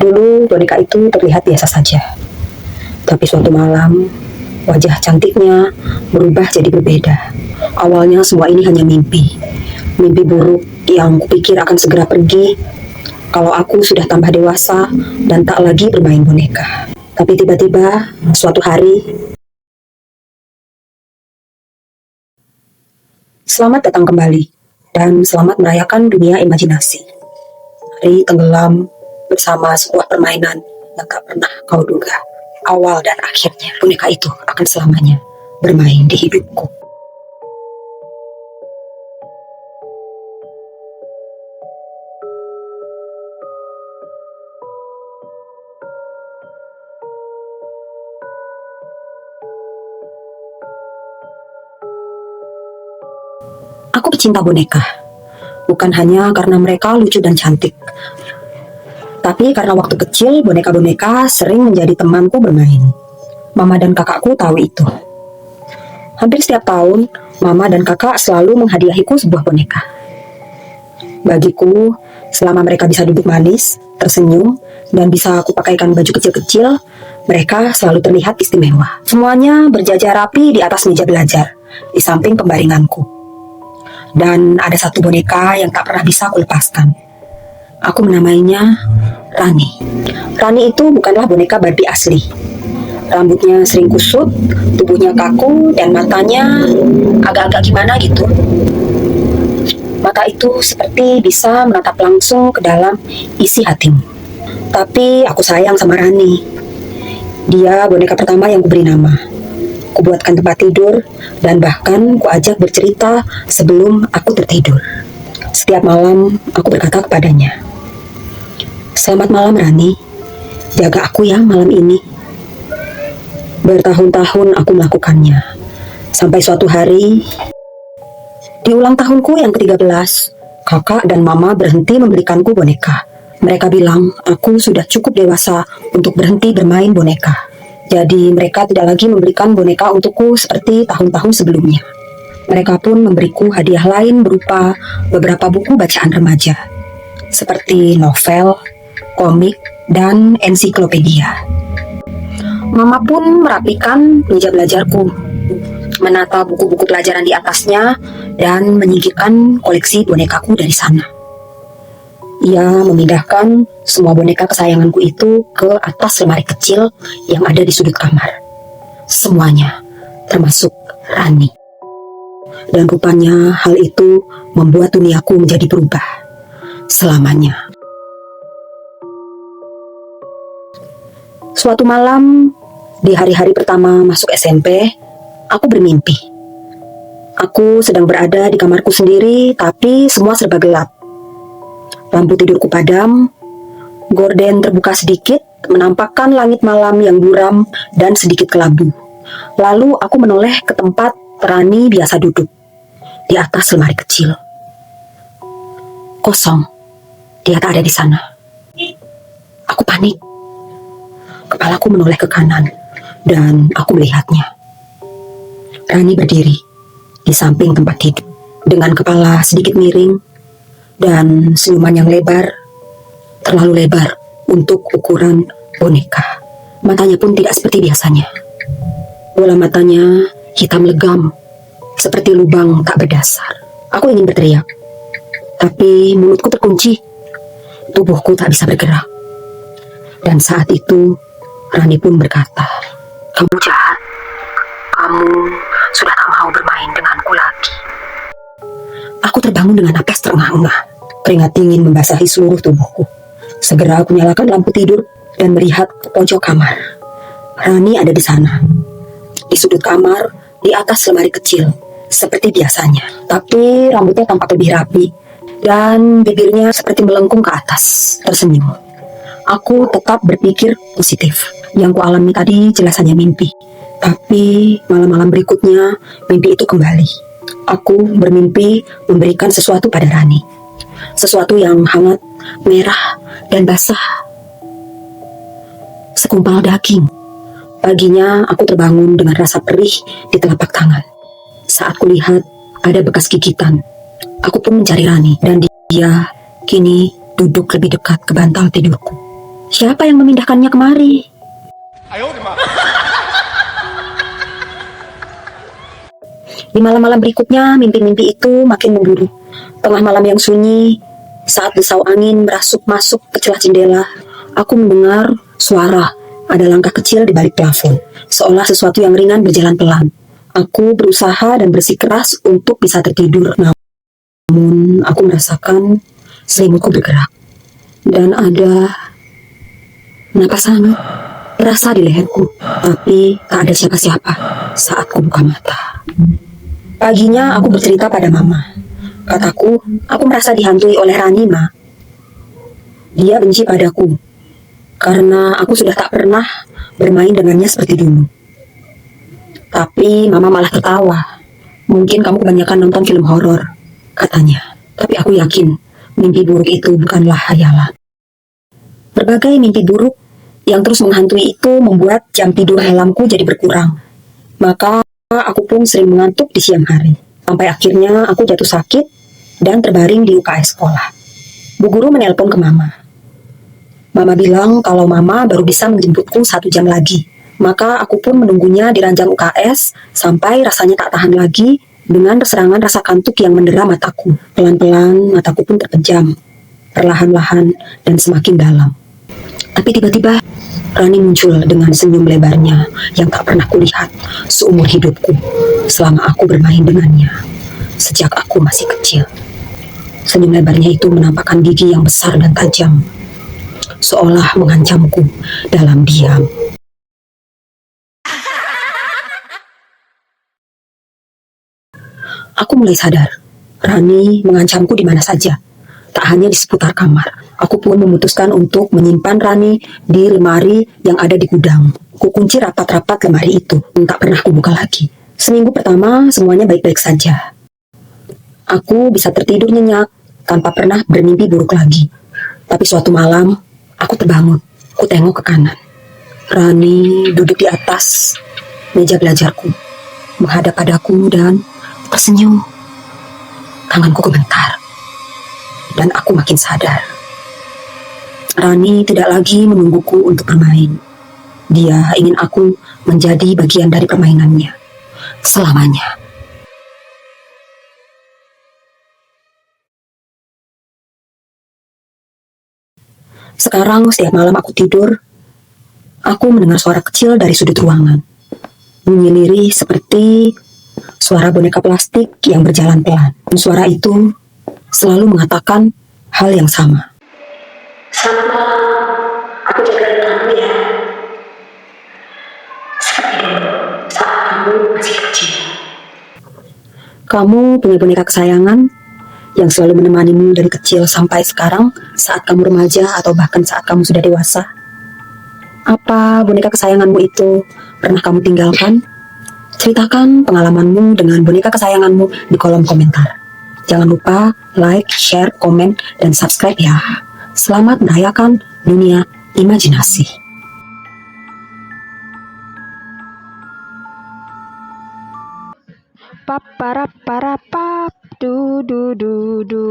Dulu boneka itu terlihat biasa saja. Tapi suatu malam, wajah cantiknya berubah jadi berbeda. Awalnya semua ini hanya mimpi. Mimpi buruk yang kupikir akan segera pergi kalau aku sudah tambah dewasa dan tak lagi bermain boneka. Tapi tiba-tiba suatu hari, selamat datang kembali dan selamat merayakan dunia imajinasi. Hari tenggelam bersama sebuah permainan yang tak pernah kau duga. Awal dan akhirnya boneka itu akan selamanya bermain di hidupku. Aku pecinta boneka, bukan hanya karena mereka lucu dan cantik, tapi karena waktu kecil boneka-boneka sering menjadi temanku bermain. Mama dan kakakku tahu itu. Hampir setiap tahun, mama dan kakak selalu menghadiahiku sebuah boneka. Bagiku, selama mereka bisa duduk manis, tersenyum, dan bisa aku pakaikan baju kecil-kecil, mereka selalu terlihat istimewa. Semuanya berjajar rapi di atas meja belajar, di samping pembaringanku. Dan ada satu boneka yang tak pernah bisa aku lepaskan. Aku menamainya Rani. Rani itu bukanlah boneka Barbie asli. Rambutnya sering kusut, tubuhnya kaku, dan matanya agak-agak gimana gitu. Mata itu seperti bisa menatap langsung ke dalam isi hatimu. Tapi aku sayang sama Rani. Dia boneka pertama yang kuberi nama. Kubuatkan tempat tidur, dan bahkan kuajak bercerita sebelum aku tertidur. Setiap malam, aku berkata kepadanya, "Selamat malam Rani, jaga aku ya malam ini." Bertahun-tahun aku melakukannya, sampai suatu hari, di ulang tahunku yang ke-13, kakak dan mama berhenti membelikanku boneka. Mereka bilang aku sudah cukup dewasa untuk berhenti bermain boneka. Jadi mereka tidak lagi memberikan boneka untukku seperti tahun-tahun sebelumnya. Mereka pun memberiku hadiah lain berupa beberapa buku bacaan remaja, seperti novel, komik, dan ensiklopedia. Mama pun merapikan meja belajarku, menata buku-buku pelajaran di atasnya, dan menyingkirkan koleksi bonekaku dari sana. Ia memindahkan semua boneka kesayanganku itu ke atas lemari kecil yang ada di sudut kamar. Semuanya, termasuk Rani. Dan rupanya hal itu membuat duniaku menjadi berubah selamanya. Suatu malam, di hari-hari pertama masuk SMP, aku bermimpi. Aku sedang berada di kamarku sendiri, tapi semua serba gelap. Lampu tidurku padam, gorden terbuka sedikit, menampakkan langit malam yang buram dan sedikit kelabu. Lalu aku menoleh ke tempat Rani biasa duduk, di atas lemari kecil. Kosong, dia tak ada di sana. Aku panik. Kepalaku menoleh ke kanan, dan aku melihatnya. Rani berdiri di samping tempat tidur, dengan kepala sedikit miring, dan senyuman yang lebar, terlalu lebar untuk ukuran boneka. Matanya pun tidak seperti biasanya. Bola matanya hitam legam, seperti lubang tak berdasar. Aku ingin berteriak, tapi mulutku terkunci. Tubuhku tak bisa bergerak. Dan saat itu, Rani pun berkata, "Kamu jahat. Kamu sudah tak mau bermain denganku lagi." Aku terbangun dengan napas terengah-engah. Keringat dingin membasahi seluruh tubuhku. Segera aku nyalakan lampu tidur dan melihat ke pojok kamar. Rani ada di sana, di sudut kamar, di atas lemari kecil, seperti biasanya. Tapi rambutnya tampak lebih rapi, dan bibirnya seperti melengkung ke atas, tersenyum. Aku tetap berpikir positif. Yang kualami tadi jelas hanya mimpi. Tapi malam-malam berikutnya, mimpi itu kembali. Aku bermimpi memberikan sesuatu pada Rani. Sesuatu yang hangat, merah, dan basah. Segumpal daging. Paginya aku terbangun dengan rasa perih di telapak tangan. Saat kulihat ada bekas gigitan, aku pun mencari Rani, dan dia kini duduk lebih dekat ke bantal tidurku. Siapa yang memindahkannya kemari? Di malam-malam berikutnya, mimpi-mimpi itu makin memburuk. Tengah malam yang sunyi, saat desau angin merasuk masuk ke celah jendela, aku mendengar suara. Ada langkah kecil di balik plafon, seolah sesuatu yang ringan berjalan pelan. Aku berusaha dan bersikeras untuk bisa tertidur, namun aku merasakan selimutku bergerak. Dan ada napas hangat terasa di leherku, tapi tak ada siapa-siapa saat ku buka mata. Paginya aku bercerita pada mama. Kataku, aku merasa dihantui oleh Rani, Ma. Dia benci padaku, karena aku sudah tak pernah bermain dengannya seperti dulu. Tapi mama malah tertawa. Mungkin kamu kebanyakan nonton film horor, katanya. Tapi aku yakin, mimpi buruk itu bukanlah hayalan. Berbagai mimpi buruk yang terus menghantui itu membuat jam tidur malamku jadi berkurang. Maka aku pun sering mengantuk di siang hari. Sampai akhirnya aku jatuh sakit dan terbaring di UKS sekolah. Bu guru menelpon ke mama. Mama bilang kalau mama baru bisa menjemputku 1 jam lagi. Maka aku pun menunggunya di ranjang UKS sampai rasanya tak tahan lagi dengan serangan rasa kantuk yang mendera mataku. Pelan-pelan mataku pun terpejam, perlahan-lahan dan semakin dalam. Tapi tiba-tiba Rani muncul dengan senyum lebarnya yang tak pernah kulihat seumur hidupku selama aku bermain dengannya sejak aku masih kecil. Senyum lebarnya itu menampakkan gigi yang besar dan tajam, seolah mengancamku dalam diam. Aku mulai sadar, Rani mengancamku di mana saja, tak hanya di seputar kamar. Aku pun memutuskan untuk menyimpan Rani di lemari yang ada di gudang. Kukunci rapat-rapat lemari itu, tak pernah kubuka lagi. Seminggu pertama semuanya baik-baik saja. Aku bisa tertidur nyenyak tanpa pernah bermimpi buruk lagi. Tapi suatu malam, aku terbangun. Ku tengok ke kanan. Rani duduk di atas meja belajarku, menghadap padaku dan tersenyum. Tanganku gemetar, dan aku makin sadar. Rani tidak lagi menungguku untuk bermain. Dia ingin aku menjadi bagian dari permainannya selamanya. Sekarang setiap malam aku tidur, aku mendengar suara kecil dari sudut ruangan. Bunyi lirih seperti suara boneka plastik yang berjalan pelan. Dan suara itu selalu mengatakan hal yang sama. Selamat malam, aku jagain kamu ya. Seperti dulu, saat kamu masih kecil. Kamu punya boneka kesayangan yang selalu menemanimu dari kecil sampai sekarang saat kamu remaja atau bahkan saat kamu sudah dewasa. Apa boneka kesayanganmu itu pernah kamu tinggalkan? Ceritakan pengalamanmu dengan boneka kesayanganmu di kolom komentar. Jangan lupa like, share, komen, dan subscribe ya. Selamat merayakan dunia imajinasi. Pap para para pap du du du du